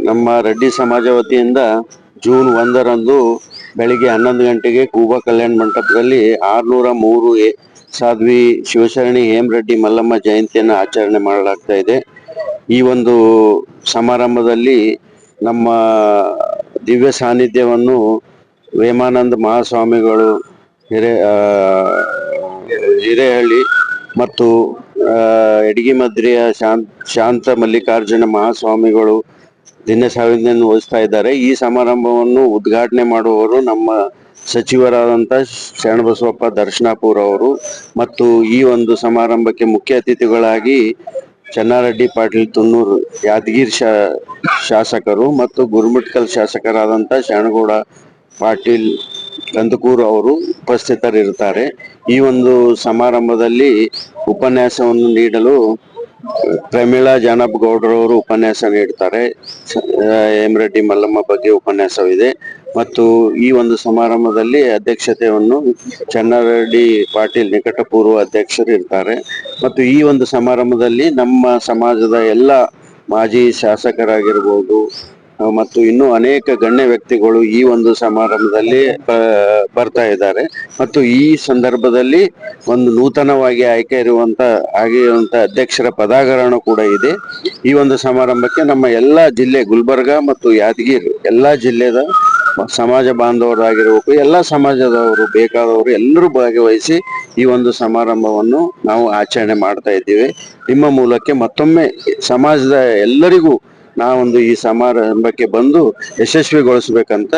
ನಮ್ಮ ರೆಡ್ಡಿ ಸಮಾಜ ವತಿಯಿಂದ ಜೂನ್ 1ರಂದು ಬೆಳಿಗ್ಗೆ 11 ಗಂಟೆಗೆ ಕೂಬಾ ಕಲ್ಯಾಣ ಮಂಟಪದಲ್ಲಿ 603 ಸಾಧ್ವಿ ಶಿವಶರಣಿ ಹೇಮರೆಡ್ಡಿ ಮಲ್ಲಮ್ಮ ಜಯಂತಿಯನ್ನು ಆಚರಣೆ ಮಾಡಲಾಗ್ತಾ ಇದೆ. ಈ ಒಂದು ಸಮಾರಂಭದಲ್ಲಿ ನಮ್ಮ ದಿವ್ಯ ಸಾನ್ನಿಧ್ಯವನ್ನು ವೇಮಾನಂದ ಮಹಾಸ್ವಾಮಿಗಳು ಹಿರೇಹಳ್ಳಿ ಮತ್ತು ಎಡಗಿಮದ್ರಿಯ ಶಾಂತ ಮಲ್ಲಿಕಾರ್ಜುನ ಮಹಾಸ್ವಾಮಿಗಳು ದಿನ ಸಾನ್ನಿಧ್ಯವನ್ನು ವಹಿಸ್ತಾ ಇದ್ದಾರೆ. ಈ ಸಮಾರಂಭವನ್ನು ಉದ್ಘಾಟನೆ ಮಾಡುವವರು ನಮ್ಮ ಸಚಿವರಾದಂಥ ಶರಣಬಸವಪ್ಪ ದರ್ಶನಾಪುರ ಅವರು ಮತ್ತು ಈ ಒಂದು ಸಮಾರಂಭಕ್ಕೆ ಮುಖ್ಯ ಅತಿಥಿಗಳಾಗಿ ಚೆನ್ನಾರೆಡ್ಡಿ ಪಾಟೀಲ್ ತುನ್ನೂರು ಯಾದಗಿರಿ ಶಾಸಕರು ಮತ್ತು ಗುರುಮಿಟ್ಕಲ್ ಶಾಸಕರಾದಂಥ ಶರಣಗೌಡ ಪಾಟೀಲ್ ಕಂದಕೂರು ಅವರು ಉಪಸ್ಥಿತರಿರುತ್ತಾರೆ. ಈ ಒಂದು ಸಮಾರಂಭದಲ್ಲಿ ಉಪನ್ಯಾಸವನ್ನು ನೀಡಲು ಪ್ರಮೀಳಾ ಜಾನಪ್ಪ ಗೌಡರವರು ಉಪನ್ಯಾಸ ನೀಡುತ್ತಾರೆ. ಹೇಮರೆಡ್ಡಿ ಮಲ್ಲಮ್ಮ ಬಗ್ಗೆ ಉಪನ್ಯಾಸವಿದೆ ಮತ್ತು ಈ ಒಂದು ಸಮಾರಂಭದಲ್ಲಿ ಅಧ್ಯಕ್ಷತೆಯನ್ನು ಚೆನ್ನಾರೆಡ್ಡಿ ಪಾಟೀಲ್ ನಿಕಟಪೂರ್ವ ಅಧ್ಯಕ್ಷರು ಇರ್ತಾರೆ. ಮತ್ತು ಈ ಒಂದು ಸಮಾರಂಭದಲ್ಲಿ ನಮ್ಮ ಸಮಾಜದ ಎಲ್ಲ ಮಾಜಿ ಶಾಸಕರಾಗಿರ್ಬೋದು ಮತ್ತು ಇನ್ನೂ ಅನೇಕ ಗಣ್ಯ ವ್ಯಕ್ತಿಗಳು ಈ ಒಂದು ಸಮಾರಂಭದಲ್ಲಿ ಬರ್ತಾ ಇದ್ದಾರೆ. ಮತ್ತು ಈ ಸಂದರ್ಭದಲ್ಲಿ ಒಂದು ನೂತನವಾಗಿ ಆಯ್ಕೆ ಆಗಿರುವಂತ ಅಧ್ಯಕ್ಷರ ಪದಾಗರಣ ಕೂಡ ಇದೆ. ಈ ಒಂದು ಸಮಾರಂಭಕ್ಕೆ ನಮ್ಮ ಎಲ್ಲ ಜಿಲ್ಲೆ ಗುಲ್ಬರ್ಗ ಮತ್ತು ಯಾದಗಿರಿ ಎಲ್ಲ ಜಿಲ್ಲೆದ ಸಮಾಜ ಬಾಂಧವರಾಗಿರಬೇಕು, ಎಲ್ಲ ಸಮಾಜದವರು ಬೇಕಾದವರು ಎಲ್ಲರೂ ಭಾಗವಹಿಸಿ ಈ ಒಂದು ಸಮಾರಂಭವನ್ನು ನಾವು ಆಚರಣೆ ಮಾಡ್ತಾ ಇದ್ದೀವಿ. ನಿಮ್ಮ ಮೂಲಕ ಮತ್ತೊಮ್ಮೆ ಸಮಾಜದ ಎಲ್ಲರಿಗೂ ನಾವೊಂದು ಈ ಸಮಾರಂಭಕ್ಕೆ ಬಂದು ಯಶಸ್ವಿಗೊಳಿಸಬೇಕಂತ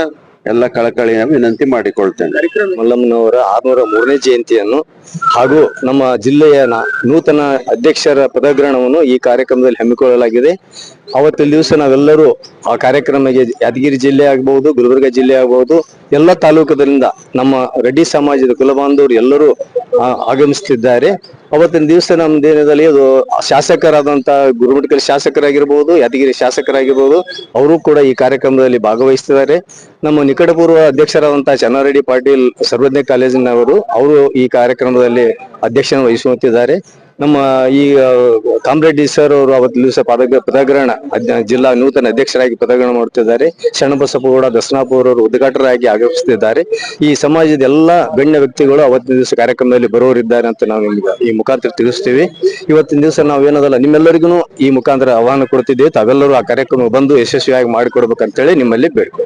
ಎಲ್ಲ ಕಳಕಳಿಯ ವಿನಂತಿ ಮಾಡಿಕೊಳ್ತೇನೆ. ಮಲ್ಲಮ್ಮನವರ 603ನೇ ಜಯಂತಿಯನ್ನು ಹಾಗೂ ನಮ್ಮ ಜಿಲ್ಲೆಯ ನೂತನ ಅಧ್ಯಕ್ಷರ ಪದಗ್ರಹಣವನ್ನು ಈ ಕಾರ್ಯಕ್ರಮದಲ್ಲಿ ಹಮ್ಮಿಕೊಳ್ಳಲಾಗಿದೆ. ಅವತ್ತಿನ ದಿವಸ ನಾವೆಲ್ಲರೂ ಆ ಕಾರ್ಯಕ್ರಮಕ್ಕೆ ಯಾದಗಿರಿ ಜಿಲ್ಲೆ ಆಗಬಹುದು, ಗುಲ್ಬರ್ಗ ಜಿಲ್ಲೆ ಆಗಬಹುದು, ಎಲ್ಲ ತಾಲೂಕುಗಳಿಂದ ನಮ್ಮ ರೆಡ್ಡಿ ಸಮಾಜದ ಕುಲಬಾಂಧವರು ಎಲ್ಲರೂ ಆಗಮಿಸುತ್ತಿದ್ದಾರೆ. ಅವತ್ತಿನ ದಿವಸ ನಮ್ಮ ದೇಹದಲ್ಲಿ ಅದು ಶಾಸಕರಾದಂತ ಗುರುಮಿಟ್ಕಲ್ ಶಾಸಕರಾಗಿರ್ಬೋದು, ಯಾದಗಿರಿ ಶಾಸಕರಾಗಿರ್ಬೋದು, ಅವರು ಕೂಡ ಈ ಕಾರ್ಯಕ್ರಮದಲ್ಲಿ ಭಾಗವಹಿಸುತ್ತಿದ್ದಾರೆ. ನಮ್ಮ ನಿಕಟಪೂರ್ವ ಅಧ್ಯಕ್ಷರಾದಂತಹ ಚೆನ್ನಾರೆಡ್ಡಿ ಪಾಟೀಲ್ ಸರ್ವಜ್ಞ ಕಾಲೇಜಿನವರು ಅವರು ಈ ಕಾರ್ಯಕ್ರಮದಲ್ಲಿ ಅಧ್ಯಕ್ಷನ ವಹಿಸುತ್ತಿದ್ದಾರೆ. ನಮ್ಮ ಈ ಕಾಮರೆಡ್ಡಿ ಸರ್ ಅವರು ಅವತ್ತಿನ ದಿವಸ ಪದಗ್ರಹಣ ಜಿಲ್ಲಾ ನೂತನ ಅಧ್ಯಕ್ಷರಾಗಿ ಪದಗ್ರಹಣ ಮಾಡುತ್ತಿದ್ದಾರೆ. ಶರಣಬಸಪ್ಪಗೌಡ ದರ್ಶನಾಪುರ ಅವರು ಉದ್ಘಾಟಕರಾಗಿ ಆಗಮಿಸುತ್ತಿದ್ದಾರೆ. ಈ ಸಮಾಜದ ಎಲ್ಲಾ ಗಣ್ಯ ವ್ಯಕ್ತಿಗಳು ಅವತ್ತಿನ ದಿವಸ ಕಾರ್ಯಕ್ರಮದಲ್ಲಿ ಬರೋರಿದ್ದಾರೆ ಅಂತ ನಾವು ನಿಮ್ಗೆ ಈ ಮುಖಾಂತರ ತಿಳಿಸ್ತೀವಿ. ಇವತ್ತಿನ ದಿವಸ ನಾವೇನದಲ್ಲ ನಿಮ್ಮೆಲ್ಲರಿಗೂ ಈ ಮುಖಾಂತರ ಆಹ್ವಾನ ಕೊಡ್ತಿದ್ದೇವೆ. ತಾವೆಲ್ಲರೂ ಆ ಕಾರ್ಯಕ್ರಮ ಬಂದು ಯಶಸ್ವಿಯಾಗಿ ಮಾಡಿಕೊಡ್ಬೇಕಂತೇಳಿ ನಿಮ್ಮಲ್ಲಿ ಬೇಡ್ಕೊ.